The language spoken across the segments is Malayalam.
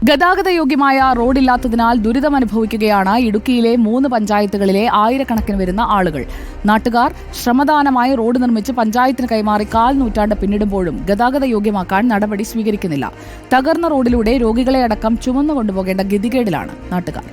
ഗതാഗതയോഗ്യമായ റോഡില്ലാത്തതിനാൽ ദുരിതമനുഭവിക്കുകയാണ് ഇടുക്കിയിലെ 3 പഞ്ചായത്തുകളിലെ ആയിരക്കണക്കിന് വരുന്ന ആളുകൾ. നാട്ടുകാർ ശ്രമദാനമായി റോഡ് നിർമ്മിച്ച് പഞ്ചായത്തിന് കൈമാറി 1/4 നൂറ്റാണ്ട് പിന്നിടുമ്പോഴും ഗതാഗതയോഗ്യമാക്കാൻ നടപടി സ്വീകരിക്കുന്നില്ല. തകർന്ന റോഡിലൂടെ രോഗികളെ അടക്കം ചുമന്നു കൊണ്ടുപോകേണ്ട ഗതികേടിലാണ് നാട്ടുകാർ.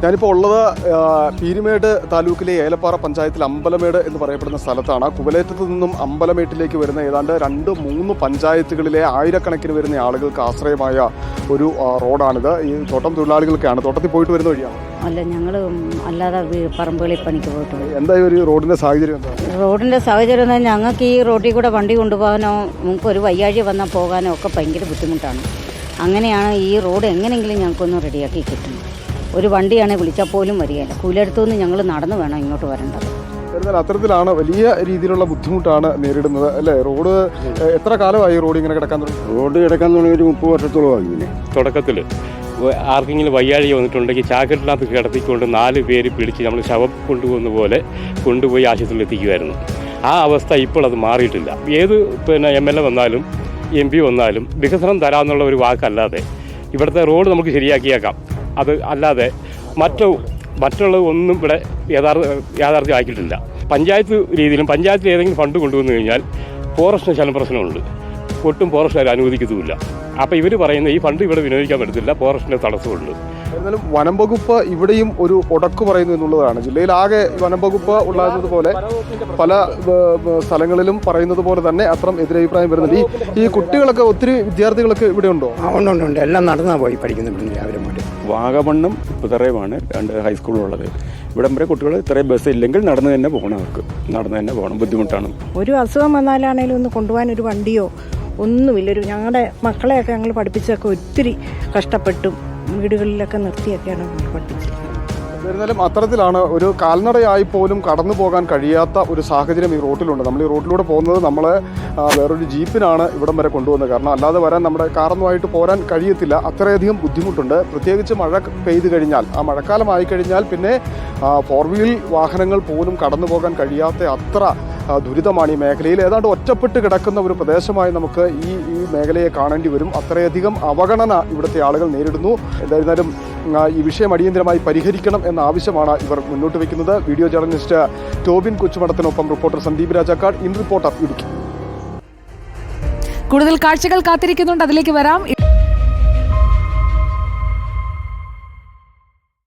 ഞാനിപ്പോൾ ഉള്ളത് പീരുമേട് താലൂക്കിലെ ഏലപ്പാറ പഞ്ചായത്തിൽ അമ്പലമേട് എന്ന് പറയപ്പെടുന്ന സ്ഥലത്താണ്. കുവലേറ്റത്ത് നിന്നും അമ്പലമേട്ടിലേക്ക് വരുന്ന ഏതാണ്ട് 2-3 പഞ്ചായത്തുകളിലെ ആയിരക്കണക്കിന് വരുന്ന ആളുകൾക്ക് ആശ്രയമായ ഒരു റോഡാണിത്. ഈ തോട്ടം തൊഴിലാളികൾക്കാണ്. തോട്ടത്തിൽ പോയിട്ട് വരുന്ന വഴിയാണ്. അല്ല, ഞങ്ങൾ അല്ലാതെ പറമ്പുകളിൽ പണിക്ക് പോയിട്ട്. എന്താ ഒരു റോഡിന്റെ സാഹചര്യം? റോഡിന്റെ സാഹചര്യം ഞങ്ങൾക്ക് ഈ റോഡിൽ കൂടെ വണ്ടി കൊണ്ടുപോകാനോ നമുക്ക് ഒരു വയ്യാഴി വന്നാൽ പോകാനോ ഒക്കെ ഭയങ്കര ബുദ്ധിമുട്ടാണ്. അങ്ങനെയാണ് ഈ റോഡ് എങ്ങനെയെങ്കിലും ഞങ്ങൾക്കൊന്ന് റെഡിയാക്കി കിട്ടുന്നത്. ഒരു വണ്ടിയാണെങ്കിൽ വിളിച്ചാൽ പോലും വരികയില്ല. കൂലെടുത്തുനിന്ന് ഞങ്ങൾ നടന്നു വേണം ഇങ്ങോട്ട് വരേണ്ടത്. അത്തരത്തിലാണ് വലിയ രീതിയിലുള്ള ബുദ്ധിമുട്ടാണ് നേരിടുന്നത് അല്ലേ? റോഡ് എത്ര കാലമായി റോഡ് ഇങ്ങനെ കിടക്കാൻ തുടങ്ങി? റോഡ് കിടക്കാൻ തുടങ്ങി ഒരു 30 വർഷത്തോളമായി. തുടക്കത്തിൽ ആർക്കെങ്കിലും വയ്യാഴി വന്നിട്ടുണ്ടെങ്കിൽ ചാക്കറ്റിനകത്ത് കിടത്തിക്കൊണ്ട് 4 പേര് പിടിച്ച് നമ്മൾ ശവം കൊണ്ടുപോകുന്ന പോലെ കൊണ്ടുപോയി ആശുപത്രിയിൽ എത്തിക്കുമായിരുന്നു. ആ അവസ്ഥ ഇപ്പോൾ അത് മാറിയിട്ടില്ല. ഏത് MLA വന്നാലും MP വന്നാലും വികസനം തരാമെന്നുള്ള ഒരു വാക്കല്ലാതെ ഇവിടുത്തെ റോഡ് നമുക്ക് ശരിയാക്കിയേക്കാം. അത് അല്ലാതെ മറ്റുള്ള ഒന്നും ഇവിടെ യാഥാർത്ഥ്യം ആക്കിയിട്ടില്ല. പഞ്ചായത്ത് രീതിയിലും പഞ്ചായത്തിൽ ഏതെങ്കിലും ഫണ്ട് കൊണ്ടുവന്നു കഴിഞ്ഞാൽ ഫോറസ്റ്റിന് ശലം പ്രശ്നമുണ്ട്. ഒട്ടും ഫോറസ്റ്റുകാർ അനുവദിക്കുന്നുമില്ല. അപ്പോൾ ഇവർ പറയുന്ന ഈ ഫണ്ട് ഇവിടെ വിനിയോഗിക്കാൻ പറ്റത്തില്ല, ഫോറസ്റ്റിൻ്റെ തടസ്സമുണ്ട്. എന്നാലും വനം വകുപ്പ് ഇവിടെയും ഒരു ഉടക്ക് പറയുന്നു എന്നുള്ളതാണ്. ജില്ലയിലാകെ വനം വകുപ്പ് ഉള്ളതുപോലെ പല സ്ഥലങ്ങളിലും പറയുന്നത് പോലെ തന്നെ അത്തരം എതിരഭിപ്രായം വരുന്നുണ്ട്. ഈ കുട്ടികളൊക്കെ ഒത്തിരി വിദ്യാർത്ഥികളൊക്കെ ഇവിടെ ഉണ്ടോ? ഉണ്ട്. എല്ലാം നടന്നാ പോയി പഠിക്കുന്നുണ്ട്. രാവിലെ മുതൽ വാഗമണ്ണും പുതറയുമാണ് 2 ഹൈസ്കൂളുള്ളത്. ഇവിടം വരെ കുട്ടികൾ ഇത്രയും ബസ് ഇല്ലെങ്കിൽ നടന്നു തന്നെ പോകണം. അവർക്ക് നടന്നു തന്നെ പോകണം. ബുദ്ധിമുട്ടാണ്. ഒരു അസുഖം വന്നാലാണേലും ഒന്ന് കൊണ്ടുപോകാൻ ഒരു വണ്ടിയോ ഒന്നുമില്ല. ഞങ്ങളുടെ മക്കളെയൊക്കെ ഞങ്ങൾ പഠിപ്പിച്ചൊക്കെ ഒത്തിരി കഷ്ടപ്പെട്ടും വീടുകളിലൊക്കെ നിർത്തിയൊക്കെയാണ് പഠിപ്പിച്ചത്. എന്നിരുന്നാലും അത്തരത്തിലാണ് ഒരു കാൽനടയായി പോലും കടന്നു പോകാൻ കഴിയാത്ത ഒരു സാഹചര്യം ഈ റോട്ടിലുണ്ട്. നമ്മൾ ഈ റോട്ടിലൂടെ പോകുന്നത് നമ്മളെ വേറൊരു ജീപ്പിനാണ് ഇവിടം വരെ കൊണ്ടുപോകുന്നത്. കാരണം അല്ലാതെ വരാൻ നമ്മുടെ കാറൊന്നുമായിട്ട് പോരാൻ കഴിയത്തില്ല. അത്രയധികം ബുദ്ധിമുട്ടുണ്ട്. പ്രത്യേകിച്ച് മഴ പെയ്തു കഴിഞ്ഞാൽ, ആ മഴക്കാലമായി കഴിഞ്ഞാൽ പിന്നെ 4 വീൽ വാഹനങ്ങൾ പോലും കടന്നു പോകാൻ കഴിയാത്ത അത്ര ദുരിതമാണ് ഈ മേഖലയിൽ. ഏതാണ്ട് ഒറ്റപ്പെട്ട് കിടക്കുന്ന ഒരു പ്രദേശമായി നമുക്ക് ഈ മേഖലയെ കാണേണ്ടി വരും. അത്രയധികം അവഗണന ഇവിടുത്തെ ആളുകൾ നേരിടുന്നു. എന്തായിരുന്നാലും ഈ വിഷയം അടിയന്തരമായി പരിഹരിക്കണം എന്ന ആവശ്യമാണ് ഇവർ മുന്നോട്ട് വയ്ക്കുന്നത്. വീഡിയോ ജേർണലിസ്റ്റ് ടോബിൻ കൊച്ചുമടത്തിനൊപ്പം reporter Sandeep Rajakkad, in reporter Idukki. കൂടുതൽ കാഴ്ചകൾ കാത്തിരിക്കുന്നുണ്ട്, അതിലേക്ക് വരാം.